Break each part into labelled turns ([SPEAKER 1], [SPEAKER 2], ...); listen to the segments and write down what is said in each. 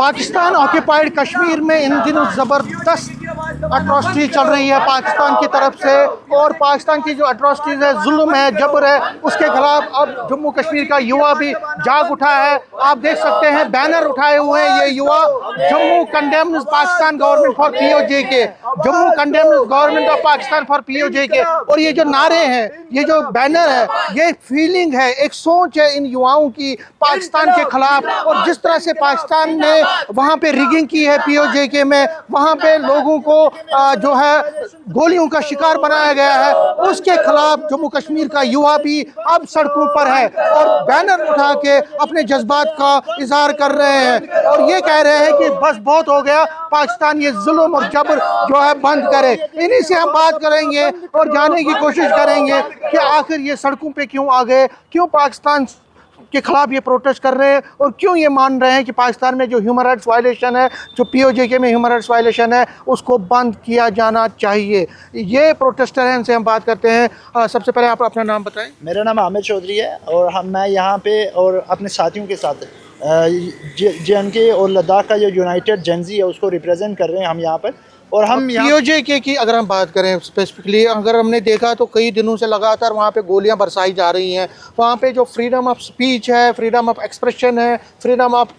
[SPEAKER 1] Pakistan occupied Kashmir में इन दिनों ज़बरदस्त अट्रॉसिटी चल रही है पाकिस्तान की तरफ से, और पाकिस्तान की जो अट्रॉसिटीज़ है, जुल्म है, जबर है, उसके खिलाफ अब जम्मू कश्मीर का युवा भी जाग उठा है। आप देख सकते हैं बैनर उठाए हुए हैं ये युवा, Jammu condemns Pakistan government for POJ के, Jammu condemns government of Pakistan for POJ के। और ये जो नारे हैं, ये जो बैनर है, ये फीलिंग है, एक सोच है इन युवाओं की पाकिस्तान के खिलाफ। और जिस तरह से पाकिस्तान ने वहाँ पे रिगिंग की है POJ के में, वहाँ पे लोगों को जो है गोलियों का शिकार बनाया गया है, उसके खिलाफ जम्मू कश्मीर का युवा भी अब सड़कों पर है और बैनर उठा के अपने जज्बात का इजहार कर रहे हैं और ये कह रहे हैं कि बस बहुत हो गया, पाकिस्तान ये जुल्म और जबर जो है बंद करे। इन्हीं से हम बात करेंगे और जानने की कोशिश करेंगे कि आखिर ये सड़कों पे क्यों आ गए, क्यों पाकिस्तान के खिलाफ ये प्रोटेस्ट कर रहे हैं और क्यों ये मान रहे हैं कि पाकिस्तान में जो ह्यूमन राइट्स वायलेशन है, जो POJ के में ह्यूमन राइट्स वायलेशन है, उसको बंद किया जाना चाहिए। ये प्रोटेस्टर हैं, इनसे हम बात करते हैं। सबसे पहले आप अपना नाम बताएं।
[SPEAKER 2] मेरा नाम आमिर चौधरी है और मैं यहाँ पे और अपने साथियों के साथ JNK और लद्दाख का जो यूनाइटेड जेंजी है उसको रिप्रेजेंट कर रहे हैं हम यहाँ पर। और हम
[SPEAKER 1] POJ के की अगर हम बात करें स्पेसिफिकली, अगर हमने देखा तो कई दिनों से लगातार वहाँ पे गोलियां बरसाई जा रही हैं। वहाँ पे जो फ्रीडम ऑफ स्पीच है, फ्रीडम ऑफ एक्सप्रेशन है, फ्रीडम ऑफ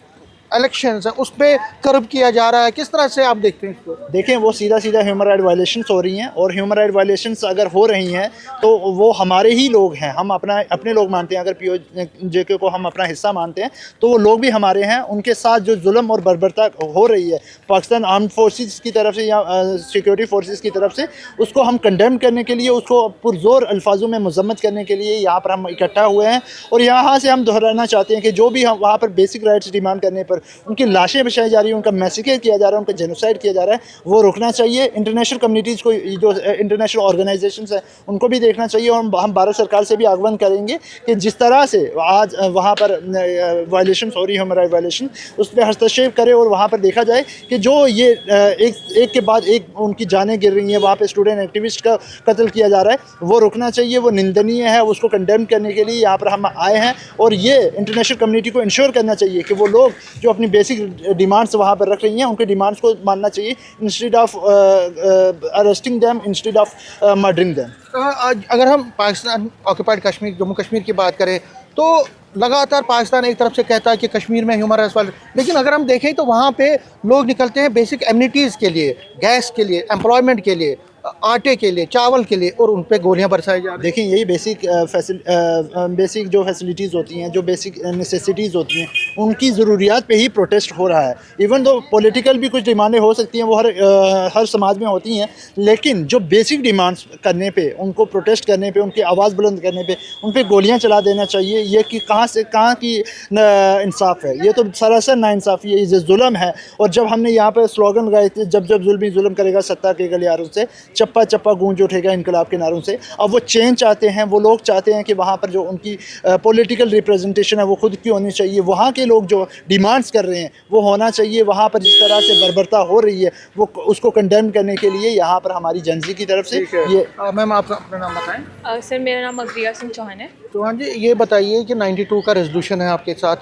[SPEAKER 1] इलेक्शंस है, उस पर कर्ब किया जा रहा है। किस तरह से आप देखते हैं इसको?
[SPEAKER 2] देखें, वो सीधा सीधा ह्यूमन राइट वायलेशंस हो रही हैं और ह्यूमन राइट वायलेशंस अगर हो रही हैं तो वो हमारे ही लोग हैं, हम अपने लोग मानते हैं। अगर POJ को हम अपना हिस्सा मानते हैं तो वो लोग भी हमारे हैं। उनके साथ जो जुल्म और बर्बरता हो रही है पाकिस्तान आर्म्ड फोर्सेस की तरफ से या सिक्योरिटी फोर्सेस की तरफ से, उसको हम कंडेम करने के लिए, उसको पुरजोर अल्फाजों में मजम्मत करने के लिए यहाँ पर हम इकट्ठा हुए हैं। और यहाँ से हम दोहराना चाहते हैं कि जो भी हम वहाँ पर बेसिक राइट्स डिमांड करने पर उनकी लाशें बचाई जा रही हैं, उनका मैसेकेज किया जा रहा है, उनका जेनोसाइड किया जा रहा है, वो रुकना चाहिए। इंटरनेशनल कम्युनिटीज़ को, जो इंटरनेशनल ऑर्गेनाइजेशंस हैं, उनको भी देखना चाहिए। और हम भारत सरकार से भी आह्वान करेंगे कि जिस तरह से आज वहाँ पर वायलेशन हो रही है, ह्यूमन राइट वायलेशन, उस पर हस्तक्षेप करे और वहाँ पर देखा जाए कि जो ये एक के बाद एक उनकी जानें गिर रही हैं, वहाँ पर स्टूडेंट एक्टिविस्ट का कत्ल किया जा रहा है, वो रुकना चाहिए, वो निंदनीय है। उसको कंडेम करने के लिए यहाँ पर हम आए हैं और ये इंटरनेशनल कम्युनिटी को इंश्योर करना चाहिए कि वो लोग जो अपनी बेसिक डिमांड्स वहाँ पर रख रही हैं, उनके डिमांड्स को मानना चाहिए, instead of arresting them, instead of murdering them.
[SPEAKER 1] अगर हम पाकिस्तान ऑक्यूपाइड कश्मीर, जम्मू कश्मीर की बात करें तो लगातार पाकिस्तान एक तरफ से कहता है कि कश्मीर में ह्यूमन राइट्स वाले, लेकिन अगर हम देखें तो वहाँ पे लोग निकलते हैं बेसिक एमिनिटीज़ के लिए, गैस के लिए, एम्प्लॉयमेंट के लिए, आटे के लिए, चावल के लिए, और उन पे गोलियां बरसाई जा रही हैं।
[SPEAKER 2] देखिए, यही बेसिक जो फैसिलिटीज़ होती हैं, जो बेसिक नेसेसिटीज़ होती हैं, उनकी ज़रूरियात पे ही प्रोटेस्ट हो रहा है। इवन तो पॉलिटिकल भी कुछ डिमांडें हो सकती हैं, वो हर समाज में होती हैं, लेकिन जो बेसिक डिमांड्स करने पे, उनको प्रोटेस्ट करने पे, उनकी आवाज़ बुलंद करने पे उन पर गोलियाँ चला देना चाहिए, ये कि कहाँ की इंसाफ है? ये तो सरासर नाइंसाफ़ी है, ये जुल्म है। और जब हमने यहाँ पर स्लोगन लगाए थे, जब जुल्म करेगा सत्ता के गलियारों से, चप्पा चप्पा गूंज उठेगा इनकलाब के नारों से। अब वो चेंज चाहते हैं, वो लोग चाहते हैं कि वहाँ पर जो उनकी पॉलिटिकल रिप्रेजेंटेशन है वो खुद की होनी चाहिए। वहाँ के लोग जो डिमांड्स कर रहे हैं वो होना चाहिए। वहाँ पर जिस तरह से बर्बरता हो रही है वो उसको कंडेम करने के लिए यहाँ पर हमारी जेंजी की तरफ से ये।
[SPEAKER 1] मैम, आप अपना नाम बताएं।
[SPEAKER 3] सर, मेरा नाम अग्रिया सिंह चौहान है।
[SPEAKER 1] चौहान जी, ये बताइए कि 92 का रेजोल्यूशन है आपके साथ,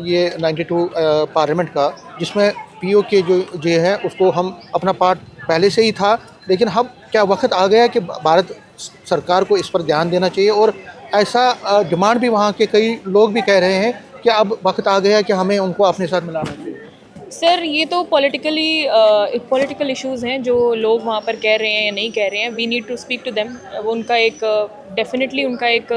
[SPEAKER 1] ये 92 पार्लियामेंट का, जिसमें POK जो है उसको हम अपना पार्ट पहले से ही था, लेकिन अब क्या वक्त आ गया कि भारत सरकार को इस पर ध्यान देना चाहिए, और ऐसा डिमांड भी वहाँ के कई लोग भी कह रहे हैं कि अब वक्त आ गया कि हमें उनको अपने साथ मिलाना चाहिए।
[SPEAKER 3] सर, ये तो पॉलिटिकल इश्यूज़ हैं जो लोग वहाँ पर कह रहे हैं या नहीं कह रहे हैं। We need to speak to them. वो उनका एक डेफिनेटली उनका एक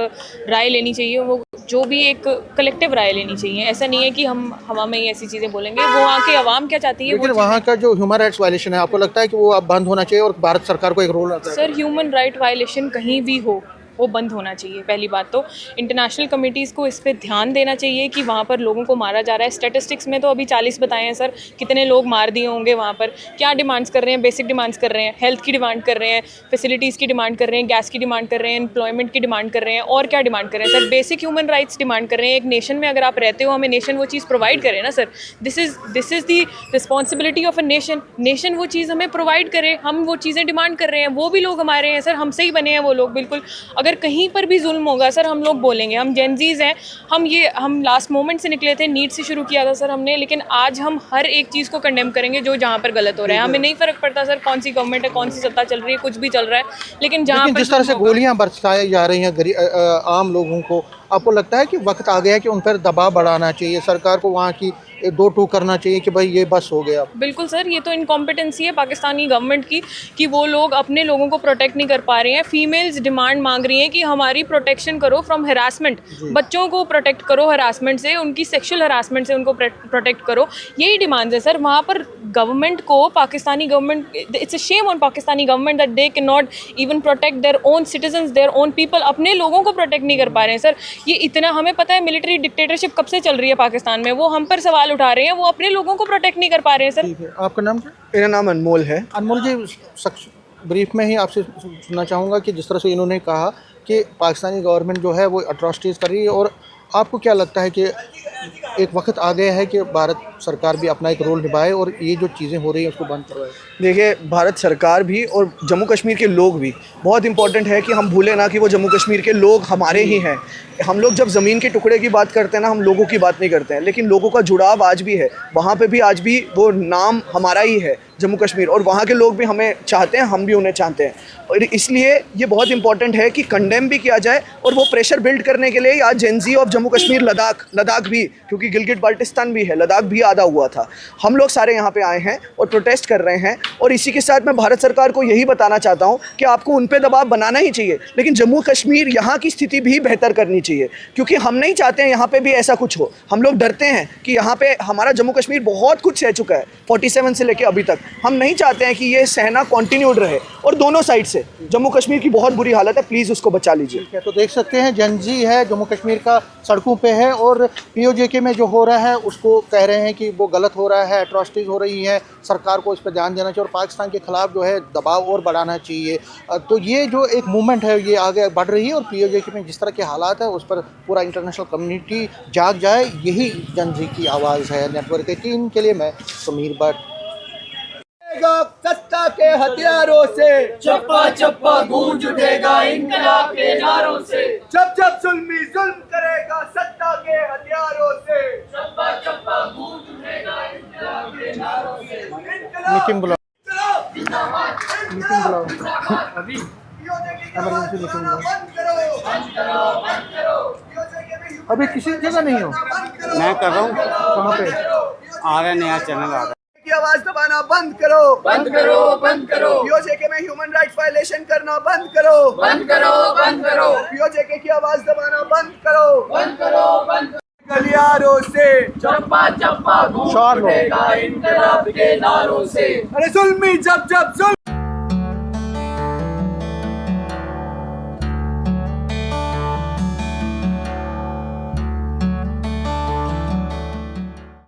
[SPEAKER 3] राय लेनी चाहिए, वो जो भी एक कलेक्टिव राय लेनी चाहिए। ऐसा नहीं है कि हम हवा में ही ऐसी चीज़ें बोलेंगे। वो वहाँ के आवाम क्या चाहती है,
[SPEAKER 1] लेकिन वहाँ का जो ह्यूमन राइट्स वायलेशन है, आपको लगता है कि वो अब बंद होना चाहिए और भारत सरकार को एक रोल आता है?
[SPEAKER 3] सर, ह्यूमन राइट वायलेशन कहीं भी हो वो बंद होना चाहिए। पहली बात तो इंटरनेशनल कमिटीज़ को इस पे ध्यान देना चाहिए कि वहाँ पर लोगों को मारा जा रहा है। स्टैटिस्टिक्स में तो अभी 40 बताए हैं सर, कितने लोग मार दिए होंगे वहाँ पर। क्या डिमांड्स कर रहे हैं? बेसिक डिमांड्स कर रहे हैं, हेल्थ की डिमांड कर रहे हैं, फैसिलिटीज़ की डिमांड कर रहे हैं, गैस की डिमांड कर रहे हैं, एम्प्लॉयमेंट की डिमांड कर रहे हैं, और क्या डिमांड कर रहे हैं sir? Basic human rights demand कर रहे हैं। एक नेशन में अगर आप रहते हो, हमें नेशन वो चीज़ प्रोवाइड करे ना sir. This is the responsibility of a nation वो चीज़ हमें प्रोवाइड करे। हम वो चीज़ें डिमांड कर रहे हैं, वो भी लोग हमारे हैं सर, हमसे ही बने हैं वो लोग। बिल्कुल, अगर अगर कहीं पर भी जुल्म होगा सर हम लोग बोलेंगे। हम जेनजीज हैं, हम लास्ट मोमेंट से निकले थे, नीट से शुरू किया था सर हमने, लेकिन आज हम हर एक चीज़ को कंडेम करेंगे जो जहाँ पर गलत हो रहा है। हमें नहीं फ़र्क पड़ता सर कौन सी गवर्नमेंट है, कौन सी सत्ता चल रही है, कुछ भी चल रहा है, लेकिन जहाँ
[SPEAKER 1] लेकिन
[SPEAKER 3] पर
[SPEAKER 1] जिस तरह से
[SPEAKER 3] जुल्म होगा-
[SPEAKER 1] गोलियां बरसाई जा रही हैं आम लोगों को, आपको लगता है कि वक्त आ गया है कि उन पर दबाव बढ़ाना चाहिए, सरकार को वहाँ की दो टूक करना चाहिए कि भाई ये बस हो गया?
[SPEAKER 3] बिल्कुल सर, ये तो इनकॉम्पिटेंसी है पाकिस्तानी गवर्नमेंट की कि वो लोग अपने लोगों को प्रोटेक्ट नहीं कर पा रहे हैं। फीमेल्स डिमांड मांग रही हैं कि हमारी प्रोटेक्शन करो फ्रॉम हरासमेंट, बच्चों को प्रोटेक्ट करो हरासमेंट से, उनकी सेक्सुअल हरासमेंट से उनको प्रोटेक्ट करो, यही डिमांड्स है सर। वहाँ पर गवर्नमेंट को, Pakistani government, it's a shame on Pakistani government that they can not even protect their own citizens, their own people, अपने लोगों को प्रोटेक्ट नहीं कर पा रहे हैं सर। ये इतना, हमें पता है मिलिट्री डिक्टेटरशिप कब से चल रही है पाकिस्तान में, वो हम पर सवाल उठा रहे हैं, वो अपने लोगों को प्रोटेक्ट नहीं कर पा रहे हैं सर।
[SPEAKER 1] ठीक है, आपका नाम क्या?
[SPEAKER 4] मेरा नाम अनमोल है।
[SPEAKER 1] अनमोल जी, ब्रीफ में ही आपसे सुनना चाहूँगा कि जिस तरह से इन्होंने कहा कि पाकिस्तानी गवर्नमेंट जो है वो अट्रॉसिटीज़ कर रही है, और आपको क्या लगता है कि एक वक्त आ गया है कि भारत सरकार भी अपना एक रोल निभाए और ये जो चीज़ें हो रही हैं उसको बंद करवाए?
[SPEAKER 4] देखिए, भारत सरकार भी और जम्मू कश्मीर के लोग भी, बहुत इंपॉर्टेंट है कि हम भूलें ना कि वो जम्मू कश्मीर के लोग हमारे ही हैं। हम लोग जब ज़मीन के टुकड़े की बात करते हैं ना, हम लोगों की बात नहीं करते हैं, लेकिन लोगों का जुड़ाव आज भी है। वहाँ पे भी आज भी वो नाम हमारा ही है, जम्मू कश्मीर, और वहाँ के लोग भी हमें चाहते हैं, हम भी उन्हें चाहते हैं। और इसलिए ये बहुत इंपॉर्टेंट है कि कंडेम भी किया जाए, और वो प्रेशर बिल्ड करने के लिए आज जेनजी ऑफ जम्मू कश्मीर, लद्दाख भी, क्योंकि गिलगिट बाल्टिस्तान भी है, लद्दाख भी आधा हुआ था, हम लोग सारे यहाँ पे आए हैं और प्रोटेस्ट कर रहे हैं। और इसी के साथ मैं भारत सरकार को यही बताना चाहता हूँ कि आपको उन पे दबाव बनाना ही चाहिए, लेकिन जम्मू कश्मीर यहाँ की स्थिति भी बेहतर करनी चाहिए, क्योंकि हम नहीं चाहते हैं यहाँ पे भी ऐसा कुछ हो। हम लोग डरते हैं कि यहाँ पे हमारा जम्मू कश्मीर बहुत कुछ सह चुका है 47 से लेके अभी तक। हम नहीं चाहते हैं कि ये सहना कंटिन्यूड रहे, और दोनों साइड से जम्मू कश्मीर की बहुत बुरी हालत है, प्लीज़ उसको बचा लीजिए।
[SPEAKER 1] ठीक है, तो देख सकते हैं जनजी है जम्मू कश्मीर का, सड़कों पे है, और पीओजेके में जो हो रहा है उसको कह रहे हैं कि वो गलत हो रहा है, एट्रॉसिटीज़ हो रही हैं, सरकार को इस पर ध्यान देना चाहिए और पाकिस्तान के ख़िलाफ़ जो है दबाव और बढ़ाना चाहिए। तो ये जो एक मूवमेंट है ये आगे बढ़ रही है, और पीओजेके में जिस तरह के हालात है उस पर पूरा इंटरनेशनल कम्युनिटी जाग जाए, यही जनजी की आवाज़ है। नेटवर्क 18 के लिए मैं समीर भट्ट।
[SPEAKER 4] सत्ता के हथियारों से
[SPEAKER 5] चप्पा चप्पा गूंज उठेगा इनकलाब के नारों से,
[SPEAKER 4] जब जब जुल्मी जुल्म करेगा सत्ता के हथियारों से,
[SPEAKER 5] चप्पा चप्पा गूंज उठेगा इनकलाब के नारों से।
[SPEAKER 1] मीटिंग बुलाओ, मीटिंग बुलाओ, एमरजेंसी मीटिंग बुलाओ। अभी किसी जगह नहीं हो?
[SPEAKER 6] मैं कर रहा हूँ।
[SPEAKER 1] कहाँ पे?
[SPEAKER 6] आ रहा है, नया चैनल आ रहा है।
[SPEAKER 4] की आवाज दबाना बंद करो,
[SPEAKER 5] बंद करो, बंद करो,
[SPEAKER 4] पीओजेके में ह्यूमन राइट्स वायलेशन करना बंद करो,
[SPEAKER 5] बंद करो, बंद करो,
[SPEAKER 4] पीओजेके की आवाज दबाना बंद करो,
[SPEAKER 5] बंद करो, बंद करो।
[SPEAKER 4] गलियारों से
[SPEAKER 5] चप्पा चप्पा गूंज
[SPEAKER 1] चार लोग।
[SPEAKER 5] उठेगा इनकलाब के नारों से।
[SPEAKER 4] अरे जुल्मी जब जब जुल्म